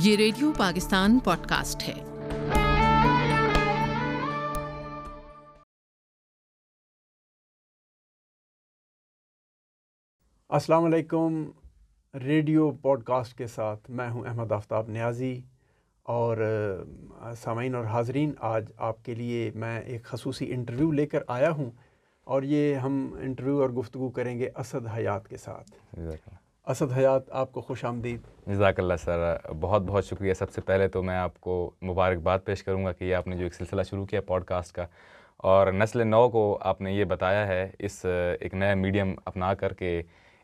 ये radio Pakistan podcast है। अस्सलाम वालेकुम। रेडियो पॉडकास्ट के साथ मैं हूं अहमद आफ्ताब नियाज़ी और सामीन और हाज़रीन, आज आपके लिए मैं एक ख़ुसूसी इंटरव्यू लेकर आया हूं और ये हम इंटरव्यू और गुफ्तगू करेंगे असद हयात के साथ। असद हयात, आपको खुश आमदीद। जज़ाकल्लाह सर, बहुत बहुत शुक्रिया। सबसे पहले तो मैं आपको मुबारकबाद पेश करूंगा कि आपने जो एक सिलसिला शुरू किया पॉडकास्ट का और नस्ल नौ को आपने ये बताया है इस एक नया मीडियम अपना करके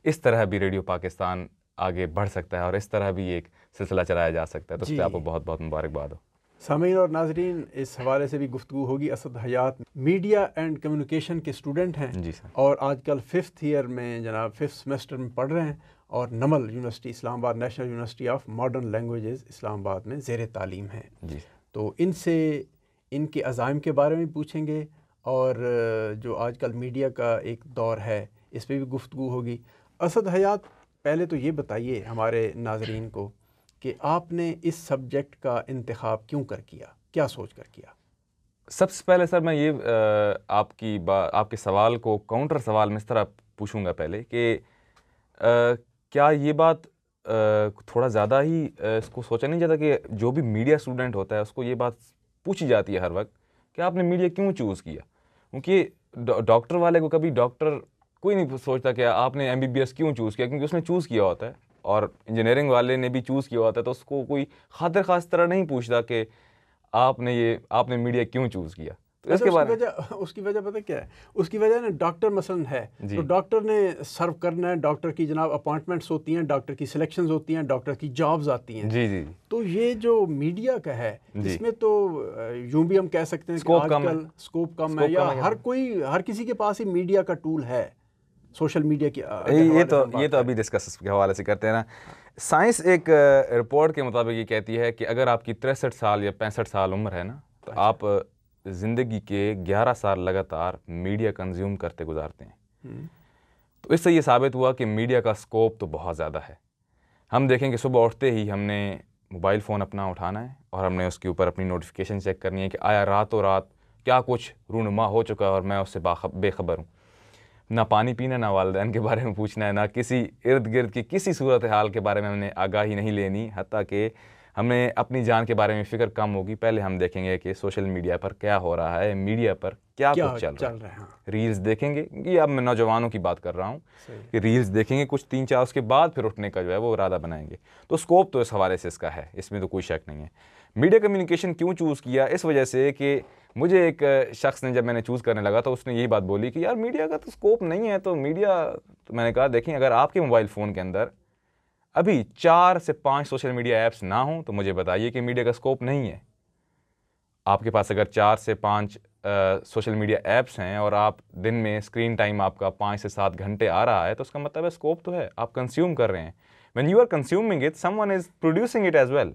इस तरह भी रेडियो पाकिस्तान आगे बढ़ सकता है और इस तरह भी एक सिलसिला चलाया जा सकता है, तो उस पर आपको बहुत बहुत मुबारकबाद हो। सामीन और नाजरीन, इस हवाले से भी गुफ्तगू होगी। असद हयात मीडिया एंड कम्युनिकेशन के स्टूडेंट हैं जी सर, और आजकल 5th ईयर में जनाब 5th सेमेस्टर में पढ़ रहे हैं और Namal university Islamabad, national university of modern languages Islamabad में ज़ेर तालीम हैं। जी तो इनसे इनके अज़ाइम के बारे में पूछेंगे और जो आजकल मीडिया का एक दौर है इस पर भी गुफ्तगू होगी। असद हयात, पहले तो ये बताइए हमारे नाजरीन को कि आपने इस सब्जेक्ट का इंतखाब क्यों कर किया, क्या सोच कर किया? सबसे पहले सर मैं ये आपके सवाल को काउंटर सवाल में इस तरह पूछूंगा पहले कि क्या ये बात थोड़ा ज़्यादा ही इसको सोचा नहीं जाता कि जो भी मीडिया स्टूडेंट होता है उसको ये बात पूछी जाती है हर वक्त कि आपने मीडिया क्यों चूज़ किया? क्योंकि डॉक्टर वाले को कभी डॉक्टर कोई नहीं सोचता कि आपने एमबीबीएस क्यों चूज़ किया, क्योंकि उसने चूज़ किया होता है, और इंजीनियरिंग वाले ने भी चूज़ किया होता है, तो उसको कोई खातिर खास तरह नहीं पूछता कि आपने मीडिया क्यों चूज़ किया। तो इसके बारे में उसकी वजह पता क्या है? उसकी वजह ना डॉक्टर मसलन है, तो डॉक्टर ने सर्व करना है, डॉक्टर की जनाब अपॉइंटमेंट्स होती हैं, डॉक्टर की सिलेक्शंस होती हैं, डॉक्टर की जॉब्स आती हैं। जी जी। तो ये जो मीडिया का है इसमें तो यूं भी हम कह सकते हैं कि आजकल स्कोप कम है, या हर किसी के पास ही मीडिया का टूल है, सोशल मीडिया की। ये तो अभी डिस्कस के हवाले से करते हैं ना। साइंस एक रिपोर्ट के मुताबिक ये कहती है कि अगर आपकी 63 साल या 65 साल उम्र है ना, तो आप ज़िंदगी के 11 साल लगातार मीडिया कंज्यूम करते गुजारते हैं। तो इससे ये साबित हुआ कि मीडिया का स्कोप तो बहुत ज़्यादा है। हम देखें कि सुबह उठते ही हमने मोबाइल फ़ोन अपना उठाना है और हमने उसके ऊपर अपनी नोटिफिकेशन चेक करनी है कि आया रातों रात क्या कुछ रूनुमा हो चुका है और मैं उससे बेखबर हूँ। ना पानी पीना, ना वालिदैन के बारे में पूछना है, ना किसी इर्द गिर्द की किसी सूरत हाल के बारे में हमने आगाही नहीं लेनी। हत्ता कि हमें अपनी जान के बारे में फ़िक्र कम होगी। पहले हम देखेंगे कि सोशल मीडिया पर क्या हो रहा है, मीडिया पर क्या कुछ चल रहा है। रील्स देखेंगे, ये अब मैं नौजवानों की बात कर रहा हूँ कि रील्स देखेंगे कुछ 3-4, उसके बाद फिर उठने का जो है वो इरादा बनाएंगे। तो स्कोप तो इस हवाले से इसका है, इसमें तो कोई शक नहीं है। मीडिया कम्युनिकेशन क्यों चूज़ किया? इस वजह से कि मुझे एक शख्स ने, जब मैंने चूज़ करने लगा तो उसने यही बात बोली कि यार मीडिया का तो स्कोप नहीं है। तो मैंने कहा देखें, अगर आपके मोबाइल फ़ोन के अंदर अभी 4 से 5 सोशल मीडिया ऐप्स ना हों तो मुझे बताइए कि मीडिया का स्कोप नहीं है। आपके पास अगर 4 से 5 सोशल मीडिया ऐप्स हैं और आप दिन में स्क्रीन टाइम आपका 5 से 7 घंटे आ रहा है, तो उसका मतलब है स्कोप तो है, आप कंज्यूम कर रहे हैं। When you are consuming it, someone is producing it as well.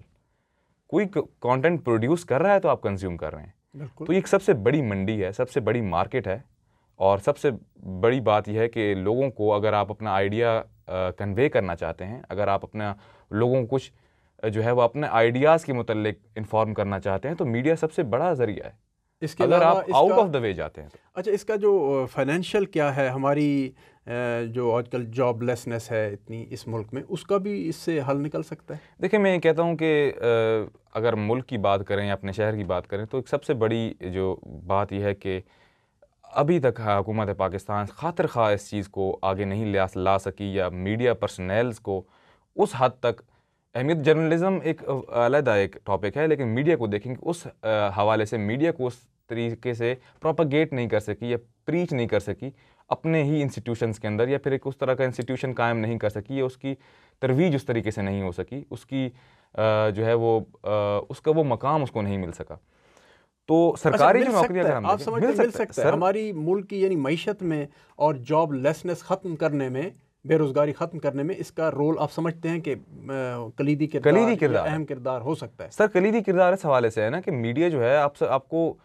कोई कंटेंट प्रोड्यूस कर रहा है तो आप कंज्यूम कर रहे हैं। तो ये एक सबसे बड़ी मंडी है, सबसे बड़ी मार्केट है, और सबसे बड़ी बात यह है कि लोगों को अगर आप अपना आइडिया कन्वे करना चाहते हैं, अगर आप अपना लोगों को कुछ जो है वो अपने आइडियाज़ के मुतल्लिक इन्फॉर्म करना चाहते हैं, तो मीडिया सबसे बड़ा ज़रिया है। इसके अगर आप आउट ऑफ द वे जाते हैं तो। अच्छा, इसका जो फाइनेंशियल क्या है, हमारी जो आजकल जॉबलेसनेस है इतनी इस मुल्क में, उसका भी इससे हल निकल सकता है? देखिए, मैं ये कहता हूँ कि अगर मुल्क की बात करें या अपने शहर की बात करें, तो एक सबसे बड़ी जो बात यह है कि अभी तक हुकूमत पाकिस्तान खातिर खा इस चीज़ को आगे नहीं ला सकी, या मीडिया पर्सनल्स को उस हद तक अहमियत, जर्नलिज़म एक अलग एक टॉपिक है, लेकिन मीडिया को देखेंगे उस हवाले से मीडिया को उस तरीके से प्रोपेगेट नहीं कर सकी या प्रीच नहीं कर सकी अपने ही इंस्टीट्यूशंस के अंदर, या फिर एक उस तरह का इंस्टीट्यूशन कायम नहीं कर सकी, या उसकी तरवीज उस तरीके से नहीं हो सकी, उसकी जो है वो उसका वो मकाम उसको नहीं मिल सका। तो सरकारी जो नौकरी अगर हम आप समझते मिल सकता है हमारी मुल्क की यानी मईशत में और जॉबलेसनेस ख़त्म करने में, बेरोज़गारी ख़त्म करने में इसका रोल आप समझते हैं कि कलीदी किरदार, अहम किरदार हो सकता है? सर, कलीदी किरदार इस हवाले से है ना कि मीडिया जो है आपको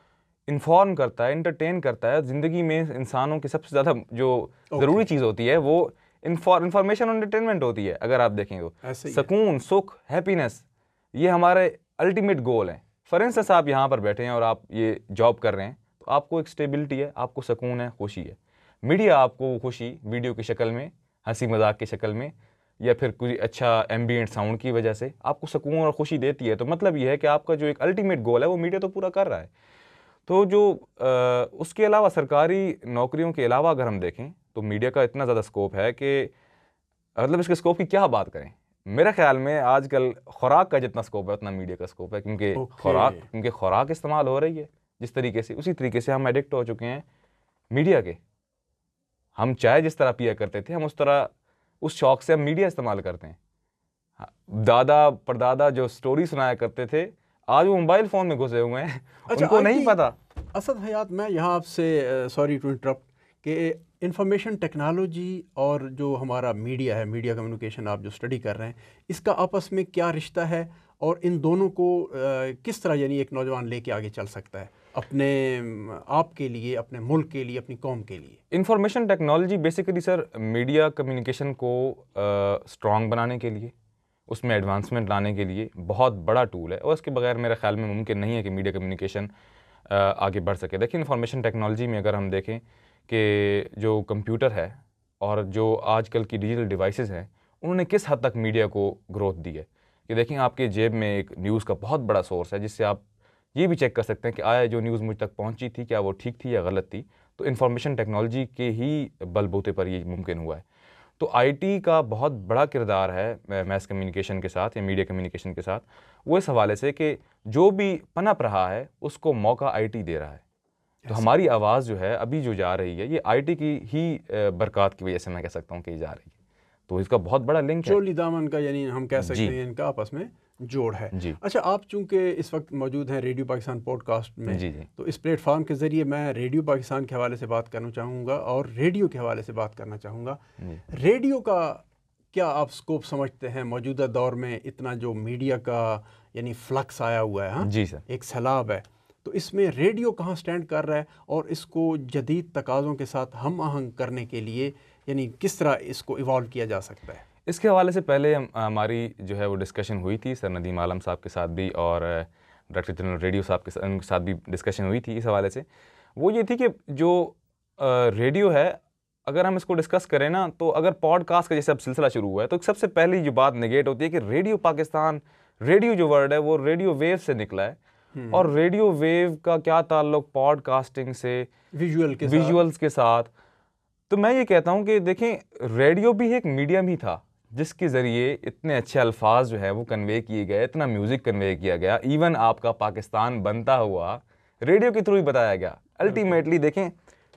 इन्फॉर्म करता है, इंटरटेन करता है। ज़िंदगी में इंसानों की सबसे ज़्यादा जो ज़रूरी चीज़ होती है वो इंफॉर्मेशन और एंटरटेनमेंट होती है। अगर आप देखें तो सुकून, सुख, हैप्पीनेस, ये हमारे अल्टीमेट गोल हैं। फॉर इंस्टेंस आप यहाँ पर बैठे हैं और आप ये जॉब कर रहे हैं, तो आपको एक स्टेबिलिटी है, आपको सुकून है, खुशी है। मीडिया आपको खुशी वीडियो की शक्ल में, हंसी मजाक की शक्ल में, या फिर कोई अच्छा एम्बिएंट साउंड की वजह से आपको सुकून और खुशी देती है। तो मतलब ये है कि आपका जो एक अल्टीमेट गोल है वो मीडिया तो पूरा कर रहा है। तो जो उसके अलावा सरकारी नौकरियों के अलावा अगर हम देखें तो मीडिया का इतना ज़्यादा स्कोप है कि मतलब इसके स्कोप की क्या बात करें। मेरे ख्याल में आजकल खुराक का जितना स्कोप है उतना मीडिया का स्कोप है, क्योंकि खुराक इस्तेमाल हो रही है जिस तरीके से, उसी तरीके से हम एडिक्ट हो चुके हैं मीडिया के। हम चाय जिस तरह पिया करते थे, हम उस तरह उस शौक से हम मीडिया इस्तेमाल करते हैं। दादा परदादा जो स्टोरी सुनाया करते थे, आज वो मोबाइल फ़ोन में घुसे हुए हैं। अच्छा, उनको नहीं पता। असद हयात, मैं यहाँ आपसे सॉरी टू इंटरप्ट कि इंफॉर्मेशन टेक्नोलॉजी और जो हमारा मीडिया है, मीडिया कम्युनिकेशन आप जो स्टडी कर रहे हैं, इसका आपस में क्या रिश्ता है और इन दोनों को किस तरह यानी एक नौजवान लेके आगे चल सकता है अपने आप के लिए, अपने मुल्क के लिए, अपनी कौम के लिए? Information technology basically sir media communication को स्ट्रॉन्ग बनाने के लिए, उसमें एडवांसमेंट लाने के लिए बहुत बड़ा टूल है, और इसके बगैर मेरे ख्याल में मुमकिन नहीं है कि मीडिया कम्युनिकेशन आगे बढ़ सके। देखिए, इंफॉर्मेशन टेक्नोलॉजी में अगर हम देखें कि जो कंप्यूटर है और जो आजकल की डिजिटल डिवाइसेस हैं, उन्होंने किस हद तक मीडिया को ग्रोथ दी है। कि देखें, आपके जेब में एक न्यूज़ का बहुत बड़ा सोर्स है, जिससे आप ये भी चेक कर सकते हैं कि आया जो न्यूज़ मुझ तक पहुंची थी क्या वो ठीक थी या गलत थी। तो इंफॉर्मेशन टेक्नोलॉजी के ही बलबूते पर ये मुमकिन हुआ है। तो आईटी का बहुत बड़ा किरदार है मैस कम्युनिकेशन के साथ या मीडिया कम्युनिकेशन के साथ, वो इस हवाले से कि जो भी पनप रहा है उसको मौका आईटी दे रहा है। तो हमारी आवाज़ जो है अभी जो जा रही है, ये आईटी की ही बरकत की वजह से मैं कह सकता हूँ कि जा रही है। तो इसका बहुत बड़ा लिंक है, चोली दामन का, यानी हम कह सकते हैं इनका आपस में जोड़ है जी। अच्छा, आप चूंकि इस वक्त मौजूद हैं रेडियो पाकिस्तान पॉडकास्ट में, जी। तो इस प्लेटफॉर्म के ज़रिए मैं रेडियो पाकिस्तान के हवाले से बात करना चाहूँगा और रेडियो के हवाले से बात करना चाहूँगा। रेडियो का क्या आप स्कोप समझते हैं मौजूदा दौर में? इतना जो मीडिया का यानी फ्लक्स आया हुआ है, हाँ जी सर, एक सैलाब है, तो इसमें रेडियो कहाँ स्टैंड कर रहा है और इसको जदीद तकाज़ों के साथ हम आहंग करने के लिए यानी किस तरह इसको इवॉल्व किया जा सकता है? इसके हवाले से पहले हमारी जो है वो डिस्कशन हुई थी सर नदीम आलम साहब के साथ भी, और डायरेक्टर जनरल रेडियो साहब के साथ भी डिस्कशन हुई थी इस हवाले से। वो ये थी कि जो रेडियो है, अगर हम इसको डिस्कस करें ना, तो अगर पॉडकास्ट का जैसे अब सिलसिला शुरू हुआ है, तो सबसे पहली जो बात नेगेट होती है कि रेडियो पाकिस्तान, रेडियो जो वर्ड है वो रेडियो वेव से निकला है, और रेडियो वेव का क्या ताल्लुक पॉडकास्टिंग से, विजुअल्स के साथ। तो मैं ये कहता हूँ कि देखें, रेडियो भी एक मीडियम ही था जिसके ज़रिए इतने अच्छे अल्फाज जो है वो कन्वे किए गए, इतना म्यूज़िक कन्वे किया गया, इवन आपका पाकिस्तान बनता हुआ रेडियो के थ्रू ही बताया गया। अल्टीमेटली देखें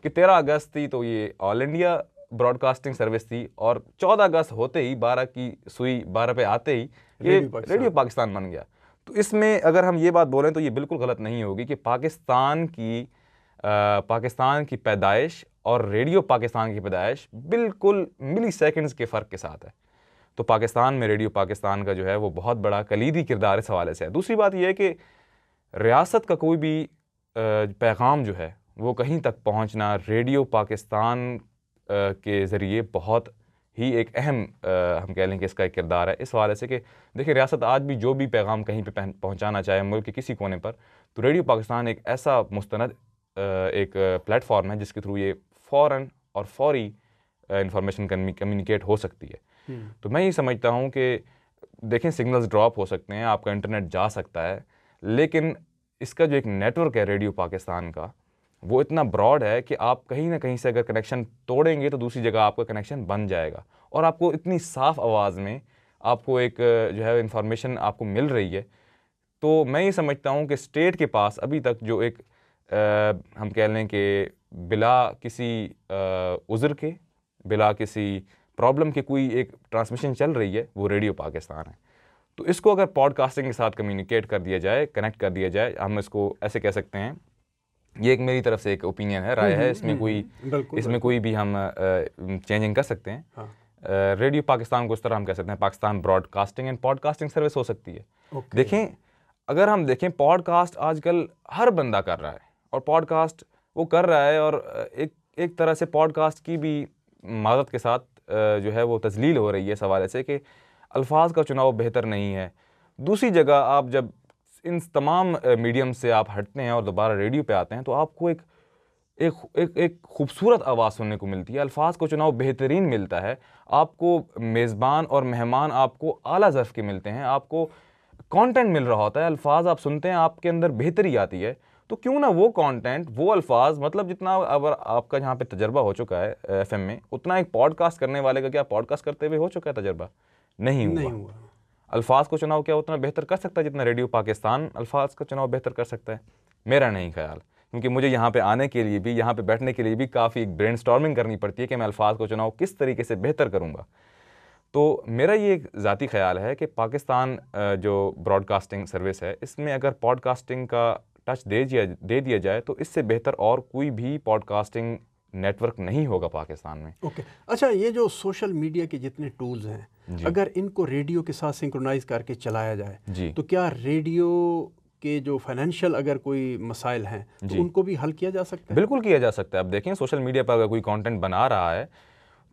कि 13 अगस्त थी तो ये ऑल इंडिया ब्रॉडकास्टिंग सर्विस थी, और 14 अगस्त होते ही 12 की सुई 12 पे आते ही ये रेडियो पाकिस्तान बन गया। तो इसमें अगर हम ये बात बोलें तो ये बिल्कुल गलत नहीं होगी कि पाकिस्तान की पैदाइश और रेडियो पाकिस्तान की पैदाइश बिल्कुल मिली सेकंड्स के फ़र्क के साथ है। तो पाकिस्तान में रेडियो पाकिस्तान का जो है वो बहुत बड़ा कलीदी किरदार इस हवाले से है। दूसरी बात यह है कि रियासत का कोई भी पैगाम जो है वो कहीं तक पहुंचना रेडियो पाकिस्तान के ज़रिए बहुत ही एक अहम हम कह लें कि इसका एक किरदार है, इस हवाले से कि देखिए, रियासत आज भी जो भी पैगाम कहीं पे पहुंचाना चाहे मुल्क के किसी कोने पर, तो रेडियो पाकिस्तान एक ऐसा मुस्तनद एक प्लेटफॉर्म है जिसके थ्रू ये फ़ौरन और फौरी इंफॉर्मेशन कम्युनिकेट हो सकती है। तो मैं ये समझता हूँ कि देखें, सिग्नल्स ड्रॉप हो सकते हैं, आपका इंटरनेट जा सकता है, लेकिन इसका जो एक नेटवर्क है रेडियो पाकिस्तान का, वो इतना ब्रॉड है कि आप कहीं ना कहीं से अगर कनेक्शन तोड़ेंगे तो दूसरी जगह आपका कनेक्शन बन जाएगा, और आपको इतनी साफ़ आवाज़ में आपको एक जो है इंफॉर्मेशन आपको मिल रही है। तो मैं ये समझता हूँ कि स्टेट के पास अभी तक जो एक हम कह लें कि बिला किसी उज़र के, बिला किसी प्रॉब्लम के कोई एक ट्रांसमिशन चल रही है, वो रेडियो पाकिस्तान है। तो इसको अगर पॉडकास्टिंग के साथ कम्युनिकेट कर दिया जाए, कनेक्ट कर दिया जाए, हम इसको ऐसे कह सकते हैं, ये एक मेरी तरफ से एक ओपिनियन है, राय है, इसमें कोई भी हम चेंजिंग कर सकते हैं। हाँ। रेडियो पाकिस्तान को इस तरह हम कह सकते हैं Pakistan broadcasting and podcasting service हो सकती है। देखें, अगर हम देखें, पॉडकास्ट आजकल हर बंदा कर रहा है, और पॉडकास्ट वो कर रहा है, और एक तरह से पॉडकास्ट की भी मादत के साथ जो है वो तजलील हो रही है इस हवाले से कि अल्फाज का चुनाव बेहतर नहीं है, दूसरी जगह आप जब इन तमाम मीडियम से आप हटते हैं और दोबारा रेडियो पे आते हैं तो आपको एक खूबसूरत आवाज़ सुनने को मिलती है, अल्फाज को चुनाव बेहतरीन मिलता है, आपको मेज़बान और मेहमान आपको आला ज़र्फ़ के मिलते हैं, आपको कंटेंट मिल रहा होता है, अल्फाज आप सुनते हैं, आपके अंदर बेहतरी आती है। तो क्यों ना वो कंटेंट, वो अल्फाज, मतलब जितना अगर आपका यहाँ पे तजर्बा हो चुका है एफएम में, उतना एक पॉडकास्ट करने वाले का क्या पॉडकास्ट करते हुए हो चुका है तजर्बा? नहीं हुआ। अल्फाज को चुनाव क्या उतना बेहतर कर सकता है जितना रेडियो पाकिस्तान अल्फाज का चुनाव बेहतर कर सकता है? मेरा नहीं ख्याल, क्योंकि मुझे यहाँ पे आने के लिए भी, यहाँ पे बैठने के लिए भी काफ़ी एक ब्रेनस्टॉर्मिंग करनी पड़ती है कि मैं अल्फाज को चुनाव किस तरीके से बेहतर करूँगा। तो मेरा ये एक ज़ाती ख्याल है कि पाकिस्तान जो ब्रॉडकास्टिंग सर्विस है, इसमें अगर पॉडकास्टिंग का टच दे दिया जाए तो इससे बेहतर और कोई भी पॉडकास्टिंग नेटवर्क नहीं होगा पाकिस्तान में। ओके अच्छा, ये जो सोशल मीडिया के जितने टूल्स हैं, अगर इनको रेडियो के साथ सिंक्रोनाइज करके चलाया जाए तो क्या रेडियो के जो फाइनेंशियल अगर कोई मसाइल हैं तो उनको भी हल किया जा सकता है? बिल्कुल किया जा सकता है। अब देखें, सोशल मीडिया पर अगर कोई कंटेंट बना रहा है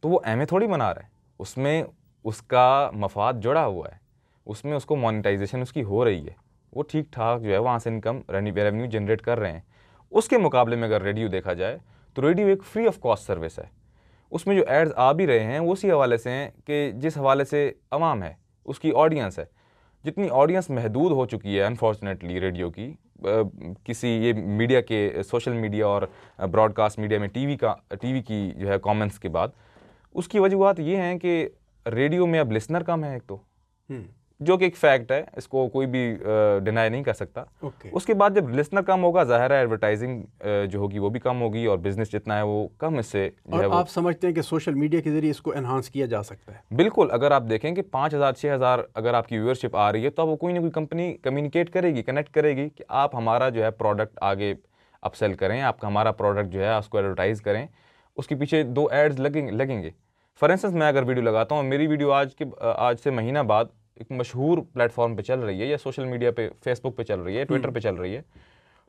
तो वो एम थोड़ी बना रहा है, उसमें उसका मफाद जुड़ा हुआ है, उसमें उसको मोनेटाइजेशन उसकी हो रही है, वो ठीक ठाक जो है वहाँ से इनकम रेवेन्यू जनरेट कर रहे हैं। उसके मुकाबले में अगर रेडियो देखा जाए तो रेडियो एक फ्री ऑफ कॉस्ट सर्विस है। उसमें जो एड्स आ भी रहे हैं वो उसी हवाले से हैं कि जिस हवाले से अवाम है, उसकी ऑडियंस है। जितनी ऑडियंस महदूद हो चुकी है अनफॉर्चुनेटली रेडियो की, किसी ये मीडिया के, सोशल मीडिया और ब्रॉडकास्ट मीडिया में टीवी की जो है कमेंट्स के बाद, उसकी वजूहत ये हैं कि रेडियो में अब लिसनर कम है एक तो, जो कि एक फैक्ट है, इसको कोई भी डिनाई नहीं कर सकता। उसके बाद जब लिसनर कम होगा, ज़ाहिर है एडवर्टाइजिंग जो होगी वो भी कम होगी और बिजनेस जितना है वो कम इससे जो है वो। आप समझते हैं कि सोशल मीडिया के जरिए इसको एनहांस किया जा सकता है? बिल्कुल। अगर आप देखें कि 5,000 6,000 अगर आपकी व्यूअरशिप आ रही है तो वो कोई ना कोई कंपनी कम्युनिकेट करेगी, कनेक्ट करेगी कि आप हमारा जो है प्रोडक्ट आगे अपसेल करें, आपका हमारा प्रोडक्ट जो है उसको एडवर्टाइज़ करें, उसके पीछे 2 एड्स लगेंगे। फॉर इंस्टेंस मैं अगर वीडियो लगाता हूँ, मेरी वीडियो आज से महीना बाद एक मशहूर प्लेटफॉर्म पे चल रही है, या सोशल मीडिया पे, फेसबुक पे चल रही है, ट्विटर पे चल रही है,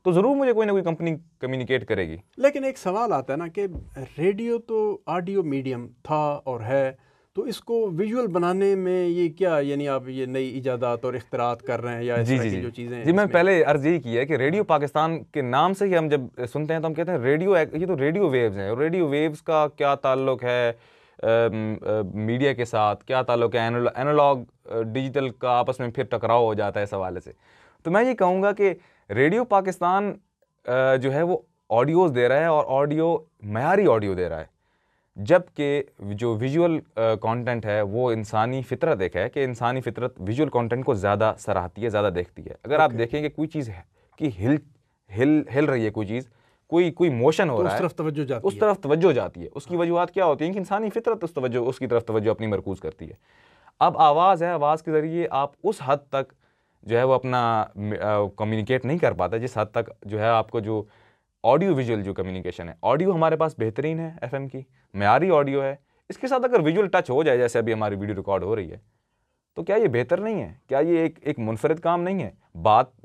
तो ज़रूर मुझे कोई ना कोई कंपनी कम्युनिकेट करेगी। लेकिन एक सवाल आता है ना कि रेडियो तो ऑडियो मीडियम था और है, तो इसको विजुअल बनाने में ये क्या, यानी आप ये नई इजादात और इख्तिरात कर रहे हैं या इस तरह की जो चीज़ें हैं? जी, मैं पहले अर्ज़ यही की है कि रेडियो पाकिस्तान के नाम से ही हम जब सुनते हैं तो हम कहते हैं रेडियो, ये तो रेडियो वेव्स हैं, और रेडियो वेव्स का क्या ताल्लुक़ है मीडिया के साथ, क्या ताल्लुक़ है एनालॉग डिजिटल का, आपस में फिर टकराव हो जाता है इस हवाले से। तो मैं ये कहूँगा कि रेडियो पाकिस्तान जो है वो ऑडियोज़ दे रहा है और मयारी ऑडियो दे रहा है, जबकि जो विजुअल कंटेंट है वो इंसानी फितरत एक है कि इंसानी फितरत विजुअल कंटेंट को ज़्यादा सराहती है, ज़्यादा देखती है। अगर आप देखेंगे कोई चीज़ है कि हिल रही है, कोई चीज़, कोई मोशन हो रहा है, उस तरफ तवज्जो जाती है। उसकी वजूहत क्या होती है कि इंसानी फितरत उसकी तरफ तवज्जो अपनी मरकूज़ करती है। अब आवाज़ है, आवाज़ के ज़रिए आप उस हद तक जो है वो अपना कम्युनिकेट नहीं कर पाता जिस हद तक जो है आपको जो ऑडियो विजुअल जो कम्युनिकेशन है, ऑडियो हमारे पास बेहतरीन है, एफएम की मयारी ऑडियो है, इसके साथ अगर विजुअल टच हो जाए, जैसे अभी हमारी वीडियो रिकॉर्ड हो रही है, तो क्या ये बेहतर नहीं है? क्या ये एक मुनफरिद काम नहीं है?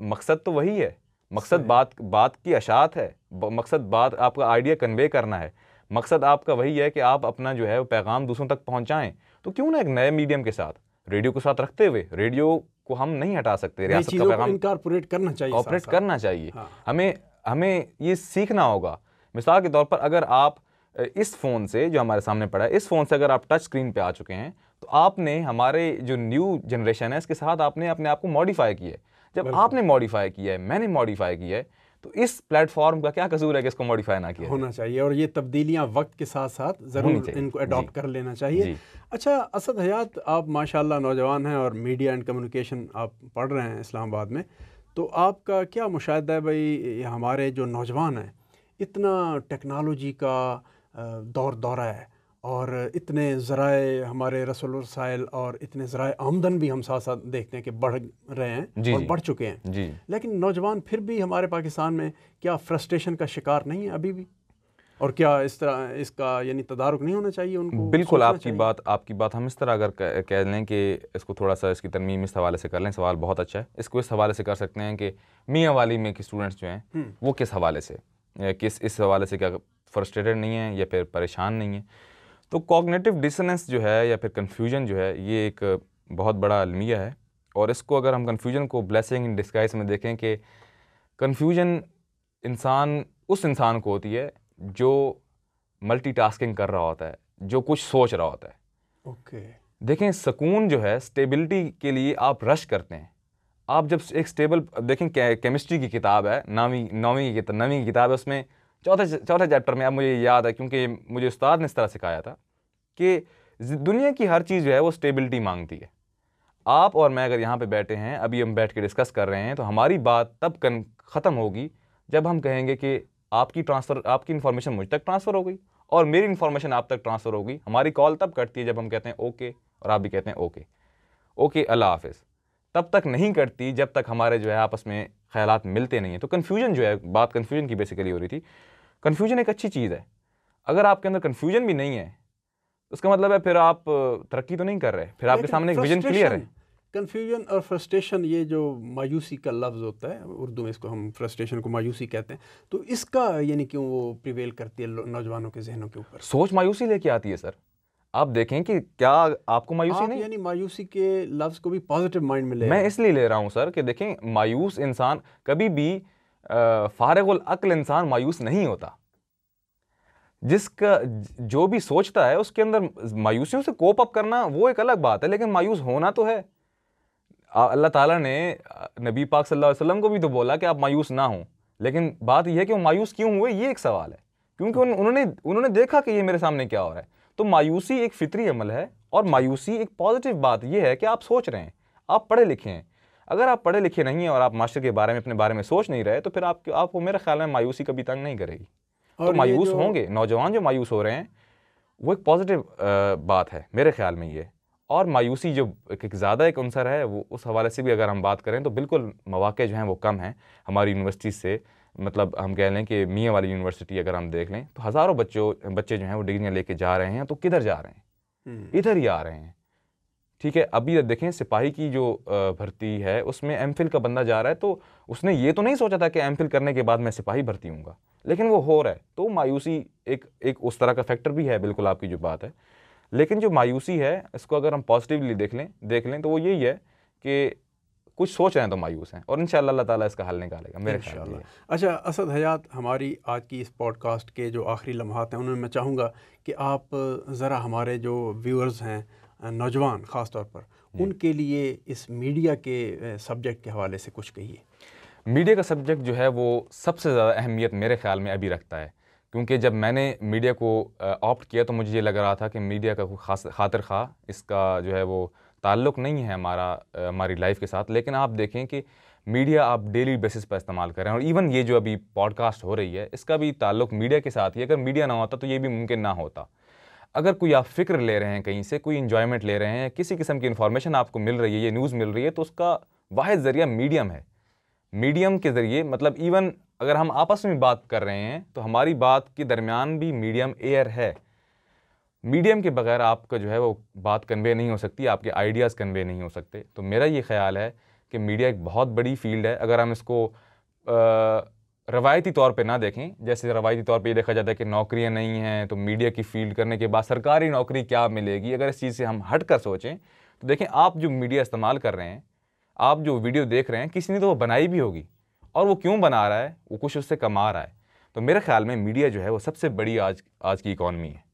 मकसद तो वही है, मकसद बात की अशात है, मकसद बात आपका आइडिया कन्वे करना है, मकसद आपका वही है कि आप अपना जो है वो पैगाम दूसरों तक पहुंचाएं। तो क्यों ना एक नए मीडियम के साथ, रेडियो के साथ रखते हुए, रेडियो को हम नहीं हटा सकते, रियासत का पैगाम इनकॉर्पोरेट करना चाहिए, हाँ। हमें ये सीखना होगा। मिसाल के तौर पर अगर आप इस फ़ोन से जो हमारे सामने पड़ा है, इस फ़ोन से अगर आप टच स्क्रीन पे आ चुके हैं तो आपने हमारे जो न्यू जनरेशन है इसके साथ आपने अपने आप को मॉडिफाई किया है। जब आपने मॉडिफाई किया है, मैंने मॉडिफाई किया है, तो इस प्लेटफॉर्म का क्या कसूर है कि इसको मॉडिफाई ना किया होना चाहिए? और ये तब्दीलियां वक्त के साथ साथ ज़रूर इनको अडॉप्ट कर लेना चाहिए। अच्छा असद हयात, आप माशाल्लाह नौजवान हैं और मीडिया एंड कम्युनिकेशन आप पढ़ रहे हैं इस्लामाबाद में, तो आपका क्या मुशाहिदा है भाई, हमारे जो नौजवान हैं, इतना टेक्नोलॉजी का दौरा है और इतने ज़राए हमारे रसूल रसाइल और इतने ज़राए आमदन भी हम साथ साथ देखते हैं कि बढ़ रहे हैं और बढ़ चुके हैं जी। लेकिन नौजवान फिर भी हमारे पाकिस्तान में क्या फ्रस्ट्रेशन का शिकार नहीं है अभी भी? और क्या इस तरह इसका यानी तदारुक नहीं होना चाहिए उनको? बिल्कुल, आपकी बात हम इस तरह अगर कह लें कि इसको थोड़ा सा इसकी तरमीम इस हवाले से कर लें, सवाल बहुत अच्छा है। इसको इस हवाले से कर सकते हैं कि मियाँ वाली में के स्टूडेंट्स जो हैं वो किस हवाले से, इस हवाले से क्या फ्रस्ट्रेटेड नहीं है या फिर परेशान नहीं है। तो कॉग्निटिव डिसोनेंस जो है या फिर कन्फ्यूजन जो है, ये एक बहुत बड़ा अलमिया है और इसको अगर हम कन्फ्यूजन को ब्लेसिंग इन डिस्गाइज में देखें कि कन्फ्यूजन उस इंसान को होती है जो मल्टीटास्किंग कर रहा होता है, जो कुछ सोच रहा होता है। ओके। देखें, सुकून जो है, स्टेबिलिटी के लिए आप रश करते हैं। आप जब एक स्टेबल, देखें केमिस्ट्री की किताब है, नौवीं की किताब है, उसमें चौथे चैप्टर में, अब मुझे याद है क्योंकि मुझे उस्ताद ने इस तरह सिखाया था कि दुनिया की हर चीज़ जो है वो स्टेबिलिटी मांगती है। आप और मैं अगर यहाँ पे बैठे हैं, अभी हम बैठ के डिस्कस कर रहे हैं, तो हमारी बात तब ख़त्म होगी जब हम कहेंगे कि आपकी इन्फॉर्मेशन मुझ तक ट्रांसफ़र हो गई और मेरी इन्फॉर्मेशन आप तक ट्रांसफ़र हो गई। हमारी कॉल तब कटती है जब हम कहते हैं ओके और आप भी कहते हैं ओके अल्लाह हाफिज़। तब तक नहीं कटती जब तक हमारे जो है आपस में ख्यालात मिलते नहीं हैं। तो कन्फ्यूजन जो है, बात कन्फ्यूजन की बेसिकली हो रही थी। कन्फ्यूजन एक अच्छी चीज़ है। अगर आपके अंदर कन्फ्यूजन भी नहीं है तो उसका मतलब है फिर आप तरक्की तो नहीं कर रहे, फिर आपके सामने एक विजन क्लियर है। कन्फ्यूजन और फ्रस्ट्रेशन, ये जो मायूसी का लफ्ज़ होता है, उर्दू में इसको हम फ्रस्ट्रेशन को मायूसी कहते हैं, तो इसका यानी क्यों वो प्रिवेल करती है नौजवानों के जहनों के ऊपर? सोच मायूसी लेके आती है सर। आप देखें कि क्या आपको मायूसी नहीं, यानी मायूसी के लफ्ज़ को भी पॉजिटिव माइंड में ले, मैं इसलिए ले रहा हूँ सर कि देखें, मायूस इंसान कभी भी फारिगुल अक्ल इंसान मायूस नहीं होता। जिसका जो भी सोचता है उसके अंदर मायूसियों से कोप अप करना वो एक अलग बात है, लेकिन मायूस होना तो है। अल्लाह ताला ने नबी पाक सल्लल्लाहु अलैहि वसल्लम को भी तो बोला कि आप मायूस ना हों, लेकिन बात यह है कि वो मायूस क्यों हुए, ये एक सवाल है। क्योंकि उन्होंने देखा कि ये मेरे सामने क्या हो रहा है। तो मायूसी एक फितरी अमल है, और मायूसी एक पॉजिटिव बात यह है कि आप सोच रहे हैं, आप पढ़े लिखे हैं। अगर आप पढ़े लिखे नहीं हैं और आप मास्टर के बारे में, अपने बारे में सोच नहीं रहे, तो फिर आपको मेरे ख्याल में मायूसी कभी तंग नहीं करेगी। तो मायूस होंगे नौजवान जो मायूस हो रहे हैं, वो एक पॉजिटिव बात है मेरे ख्याल में ये। और मायूसी जो एक ज़्यादा एक अंसर है, वो उस हवाले से भी अगर हम बात करें तो बिल्कुल मौक़े जो हैं वो कम हैं हमारी यूनिवर्सिटी से। मतलब हम कह लें कि मियाँ वाली यूनिवर्सिटी अगर हम देख लें तो हज़ारों बच्चे जो हैं वो डिग्रियाँ लेके जा रहे हैं, तो किधर जा रहे हैं? इधर ही आ रहे हैं। ठीक है, अभी देखें सिपाही की जो भर्ती है उसमें एमफिल का बंदा जा रहा है, तो उसने ये तो नहीं सोचा था कि एमफिल करने के बाद मैं सिपाही भर्ती हूँगा, लेकिन वो हो रहा है। तो मायूसी एक उस तरह का फैक्टर भी है, बिल्कुल आपकी जो बात है। लेकिन जो मायूसी है, इसको अगर हम पॉजिटिवली देख लें तो वो यही है कि कुछ सोच रहे हैं तो मायूस हैं, और इंशाअल्लाह अल्लाह ताला इसका हल निकालेगा मेरे ख्याल में। अच्छा असद हयात, हमारी आज की इस पॉडकास्ट के जो आखिरी लम्हात हैं उनमें मैं चाहूँगा कि आप ज़रा हमारे जो व्यूअर्स हैं, नौजवान ख़ास तौर पर, उनके लिए इस मीडिया के सब्जेक्ट के हवाले से कुछ कहिए। मीडिया का सब्जेक्ट जो है वो सबसे ज़्यादा अहमियत मेरे ख्याल में अभी रखता है, क्योंकि जब मैंने मीडिया को ऑप्ट किया तो मुझे ये लग रहा था कि मीडिया का कोई खातिर खा इसका जो है वो ताल्लुक़ नहीं है हमारी लाइफ के साथ। लेकिन आप देखें कि मीडिया आप डेली बेसिस पर इस्तेमाल कर रहे हैं, और इवन ये जो अभी पॉडकास्ट हो रही है इसका भी ताल्लुक़ मीडिया के साथ ही। अगर मीडिया ना होता तो ये भी मुमकिन ना होता। अगर कोई आप फ़िक्र ले रहे हैं, कहीं से कोई इन्जॉयमेंट ले रहे हैं, किसी किस्म की इन्फॉर्मेशन आपको मिल रही है, ये न्यूज़ मिल रही है, तो उसका वाहिद ज़रिया मीडियम है। मीडियम के ज़रिए मतलब इवन अगर हम आपस में बात कर रहे हैं तो हमारी बात के दरमियान भी मीडियम एयर है। मीडियम के बगैर आपका जो है वो बात कन्वे नहीं हो सकती, आपके आइडियाज़ कन्वे नहीं हो सकते। तो मेरा ये ख़्याल है कि मीडिया एक बहुत बड़ी फील्ड है। अगर हम इसको रवायती तौर पे ना देखें, जैसे रवायती तौर पे ये देखा जाता है कि नौकरियां नहीं हैं, तो मीडिया की फील्ड करने के बाद सरकारी नौकरी क्या मिलेगी, अगर इस चीज़ से हम हट कर सोचें तो देखें, आप जो मीडिया इस्तेमाल कर रहे हैं, आप जो वीडियो देख रहे हैं, किसी ने तो वो बनाई भी होगी, और वो क्यों बना रहा है, वो कुछ उससे कमा रहा है। तो मेरे ख्याल में मीडिया जो है वो सबसे बड़ी आज की इकॉनमी है।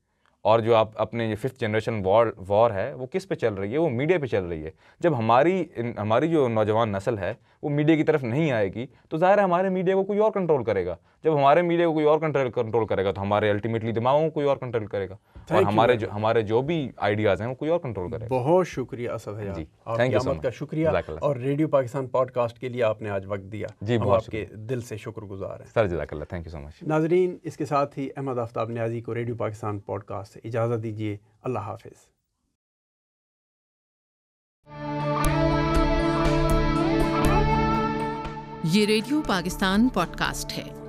और जो आप अपने ये 5th जनरेशन वॉर है वो किस पे चल रही है? वो मीडिया पे चल रही है। जब हमारी जो नौजवान नस्ल है वो मीडिया की तरफ नहीं आएगी तो ज़ाहिर है हमारे मीडिया को कोई और कंट्रोल करेगा। जब हमारे मीडिया को कोई और कंट्रोल करेगा तो हमारे अल्टीमेटली दिमागों को कोई और कंट्रोल करेगा, और हमारे जो भी आइडियाज़ हैं वो कोई और कंट्रोल करेगा। बहुत शुक्रिया असद हयात, आपकी आमद का शुक्रिया, और रेडियो पाकिस्तान पॉडकास्ट के लिए आपने आज वक्त दिया जी, हम आपके दिल से शुक्रगुजार हैं सर। जज़ाकल्लाह, थैंक यू सो मच। नाज़रीन, इसके साथ ही अहमद आफ्ताब न्याज़ी को रेडियो पाकिस्तान पॉडकास्ट से इजाज़त दीजिए। अल्लाह हाफिज़। ये रेडियो पाकिस्तान पॉडकास्ट है।